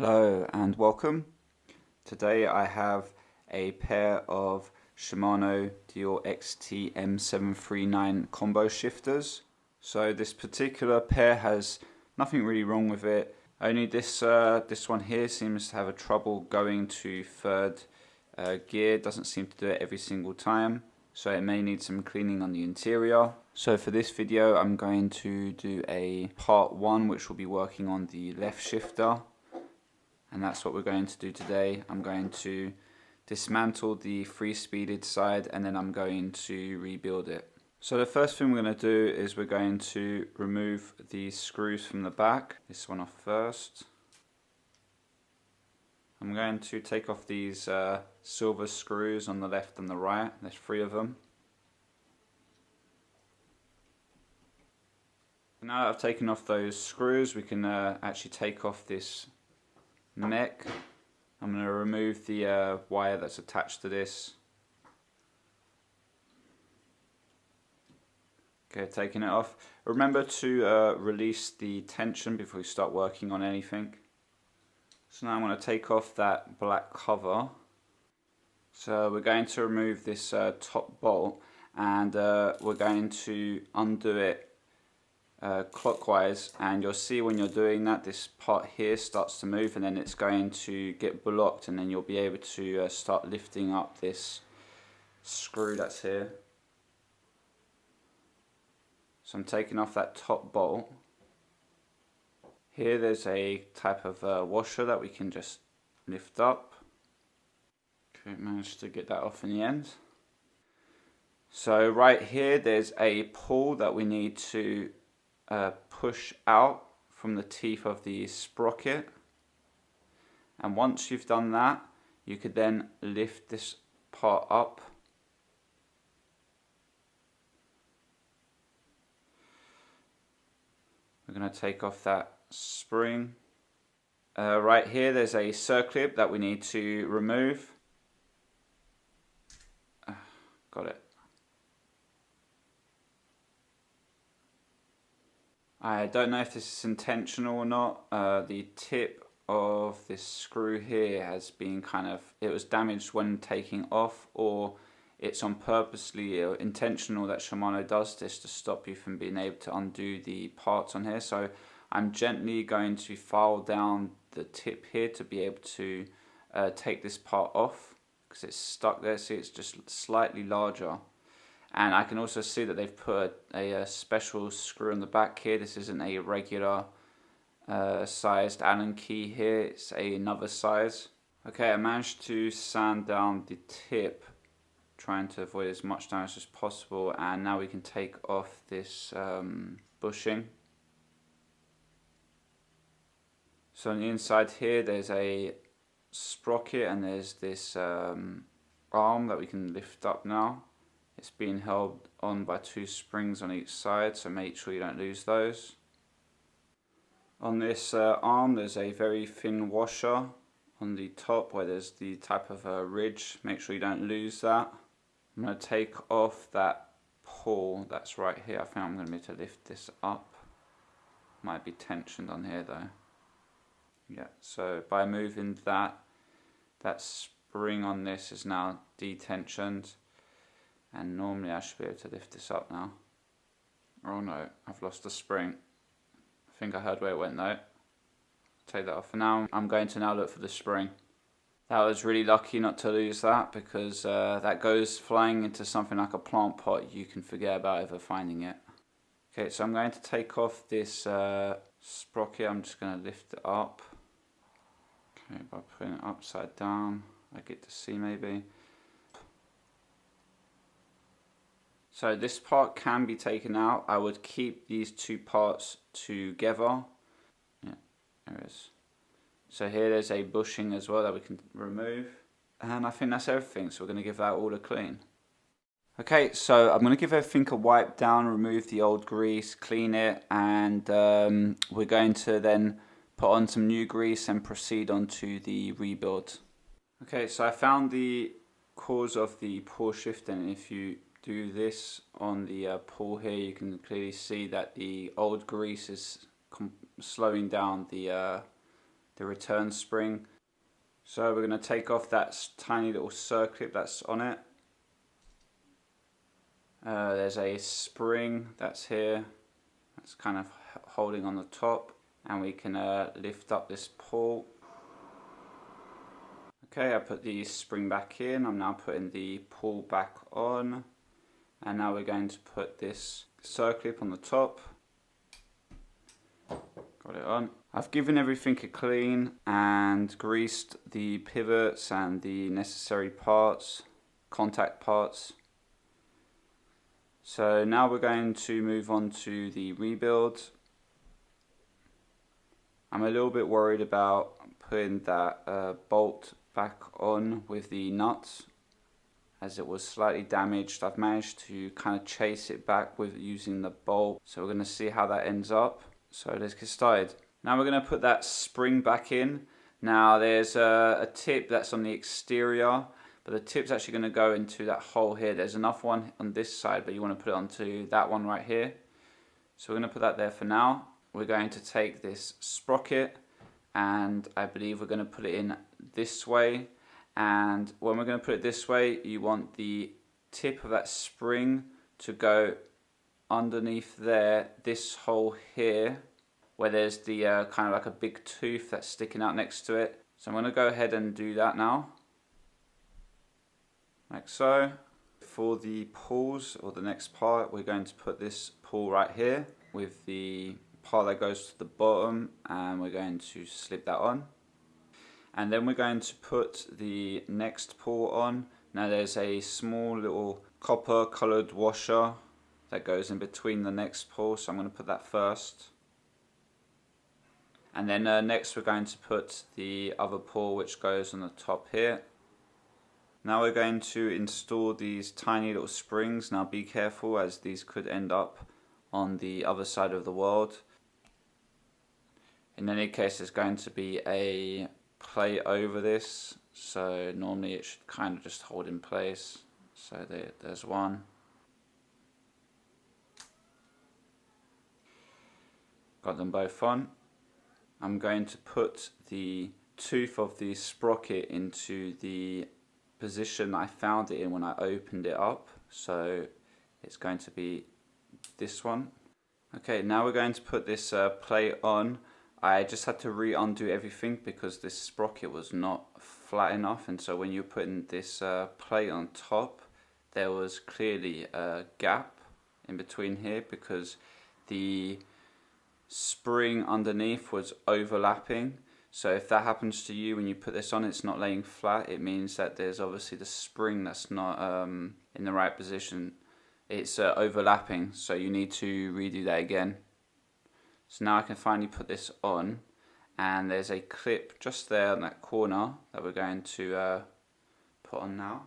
Hello and welcome. Today I have a pair of Shimano deore XT M739 combo shifters. So this particular pair has nothing really wrong with it. Only this one here seems to have a trouble going to third gear. Doesn't seem to do it every single time. So it may need some cleaning on the interior. So for this video I'm going to do a part 1 which will be working on the left shifter. And that's what we're going to do today. I'm going to dismantle the free-speeded side and then I'm going to rebuild it. So the first thing we're going to do is we're going to remove the screws from the back. This one off first. I'm going to take off these silver screws on the left and the right. There's 3 of them. Now that I've taken off those screws, we can actually take off this mech. I'm going to remove the wire that's attached to this. Okay, taking it off. Remember to release the tension before you start working on anything. So now I'm going to take off that black cover. So we're going to remove this top bolt and we're going to undo it clockwise, and you'll see when you're doing that this part here starts to move and then it's going to get blocked, and then you'll be able to start lifting up this screw that's here. So I'm taking off that top bolt. Here there's a type of washer that we can just lift up. Okay, managed to get that off in the end. So right here there's a pull that we need to push out from the teeth of the sprocket, and once you've done that you could then lift this part up. We're going to take off that spring. Right here there's a circlip that we need to remove. Got it. I don't know if this is intentional or not. The tip of this screw here has been it was damaged when taking off, or it's on purposely intentional that Shimano does this to stop you from being able to undo the parts on here. So I'm gently going to file down the tip here to be able to take this part off, because it's stuck there. See, it's just slightly larger. And I can also see that they've put a special screw on the back here. This isn't a regular sized Allen key here, it's another size. Okay, I managed to sand down the tip, trying to avoid as much damage as possible, and now we can take off this bushing. So on the inside here there's a sprocket and there's this arm that we can lift up now. It's being held on by 2 springs on each side, so make sure you don't lose those. On this arm there's a very thin washer on the top where there's the type of ridge. Make sure you don't lose that. I'm going to take off that pull that's right here. I think I'm going to need to lift this up. Might be tensioned on here though. Yeah, so by moving that spring on this is now detensioned. And normally I should be able to lift this up now. Oh no, I've lost the spring. I think I heard where it went though. Take that off for now. I'm going to now look for the spring. That was really lucky not to lose that, because that goes flying into something like a plant pot. You can forget about ever finding it. Okay, so I'm going to take off this sprocket. I'm just going to lift it up. Okay, by putting it upside down, I get to see maybe. So this part can be taken out. I would keep these 2 parts together. Yeah, there it is. So here there's a bushing as well that we can remove. And I think that's everything. So we're going to give that all a clean. Okay, so I'm going to give everything a wipe down, remove the old grease, clean it, and we're going to then put on some new grease and proceed on to the rebuild. Okay, so I found the cause of the pull shift, and if you do this on the pull here, you can clearly see that the old grease is slowing down the the return spring. So we're going to take off that tiny little circlip that's on it. There's a spring that's here, that's kind of holding on the top, and we can lift up this pull. Okay, I put the spring back in. I'm now putting the pull back on, and now we're going to put this circlip on the top. Got it on. I've given everything a clean and greased the pivots and the necessary parts, contact parts. So now we're going to move on to the rebuild. I'm a little bit worried about putting that bolt back on with the nuts, as it was slightly damaged. I've managed to kind of chase it back with using the bolt, so we're going to see how that ends up. So let's get started. Now we're going to put that spring back in. Now there's a tip that's on the exterior, but the tip's actually going to go into that hole here. There's enough one on this side, but you want to put it onto that one right here. So we're going to put that there for now. We're going to take this sprocket, and I believe we're going to put it in this way. And when we're going to put it this way, you want the tip of that spring to go underneath there, this hole here, where there's the kind of like a big tooth that's sticking out next to it. So I'm going to go ahead and do that now, like so. For the pulls, or the next part, we're going to put this pull right here with the part that goes to the bottom, and we're going to slip that on. And then we're going to put the next pull on. Now there's a small little copper coloured washer that goes in between the next pull, so I'm going to put that first. And then next we're going to put the other pull, which goes on the top here. Now we're going to install these tiny little springs. Now be careful, as these could end up on the other side of the world. In any case, there's going to be a plate over this, so normally it should kind of just hold in place. So there's one. Got them both on. I'm going to put the tooth of the sprocket into the position I found it in when I opened it up. So it's going to be this one. Okay, now we're going to put this plate on. I just had to undo everything because this sprocket was not flat enough, and so when you're putting this plate on top, there was clearly a gap in between here because the spring underneath was overlapping. So if that happens to you when you put this on, it's not laying flat, it means that there's obviously the spring that's not in the right position. It's overlapping, so you need to redo that again. So now I can finally put this on, and there's a clip just there in that corner that we're going to put on now.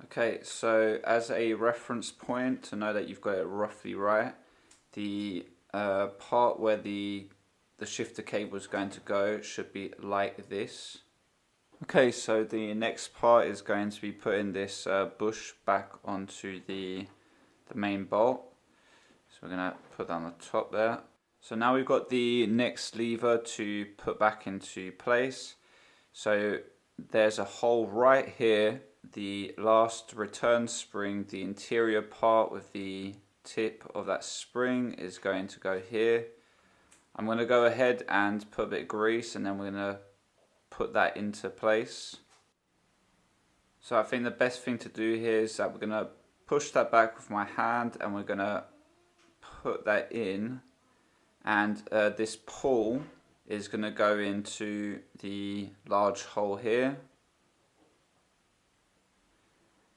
Okay, so as a reference point to know that you've got it roughly right, the part where the shifter cable is going to go should be like this. Okay, so the next part is going to be putting this bush back onto the main bolt. So we're going to put that on the top there. So now we've got the next lever to put back into place. So there's a hole right here. The last return spring, the interior part with the tip of that spring, is going to go here. I'm going to go ahead and put a bit of grease, and then we're going to put that into place. So I think the best thing to do here is that we're going to push that back with my hand, and we're going to put that in, and this pull is going to go into the large hole here.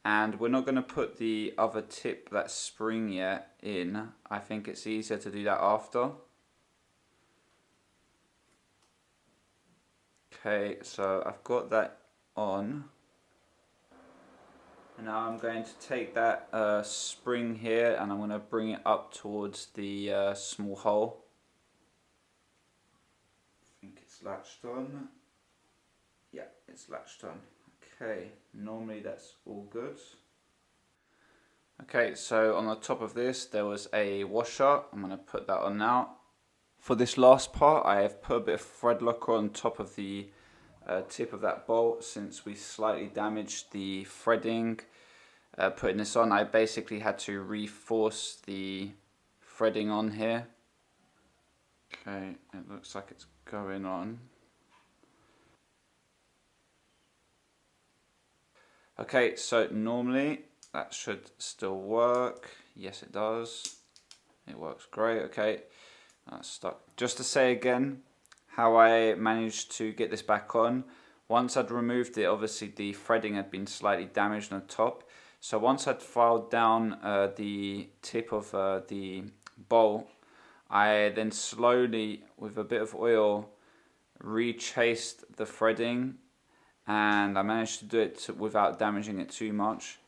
And we're not going to put the other tip, that spring, yet in. I think it's easier to do that after. Okay, so I've got that on. And now I'm going to take that spring here, and I'm going to bring it up towards the small hole. I think it's latched on. Yeah, it's latched on. Okay, normally that's all good. Okay, so on the top of this there was a washer. I'm going to put that on now. For this last part, I have put a bit of thread locker on top of the tip of that bolt, since we slightly damaged the threading. Putting this on, I basically had to reinforce the threading on here. Okay, it looks like it's going on. Okay, so normally that should still work. Yes, it does. It works great. Okay, that's stuck. Just to say again how I managed to get this back on. Once I'd removed it, obviously the threading had been slightly damaged on the top. So once I'd filed down the tip of the bolt, I then slowly, with a bit of oil, rechased the threading, and I managed to do it without damaging it too much.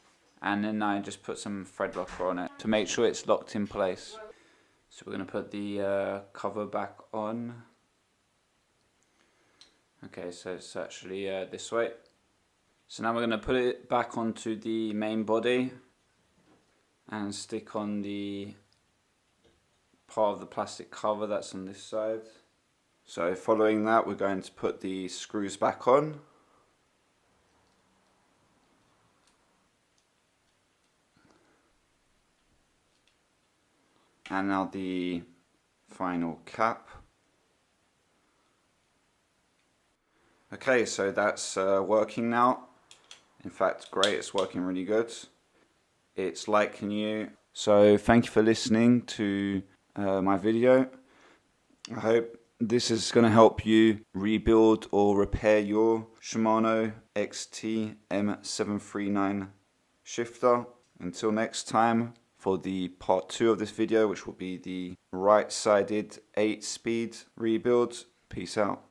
And then I just put some thread locker on it to make sure it's locked in place. So we're going to put the cover back on. Okay, so it's actually this way. So now we're going to put it back onto the main body and stick on the part of the plastic cover that's on this side. So following that, we're going to put the screws back on. And now the final cap. Okay, so that's working now. In fact, great, it's working really good. It's like new. So thank you for listening to my video. I hope this is going to help you rebuild or repair your Shimano XT M739 shifter. Until next time, for the part 2 of this video, which will be the right-sided 8-speed rebuild. Peace out.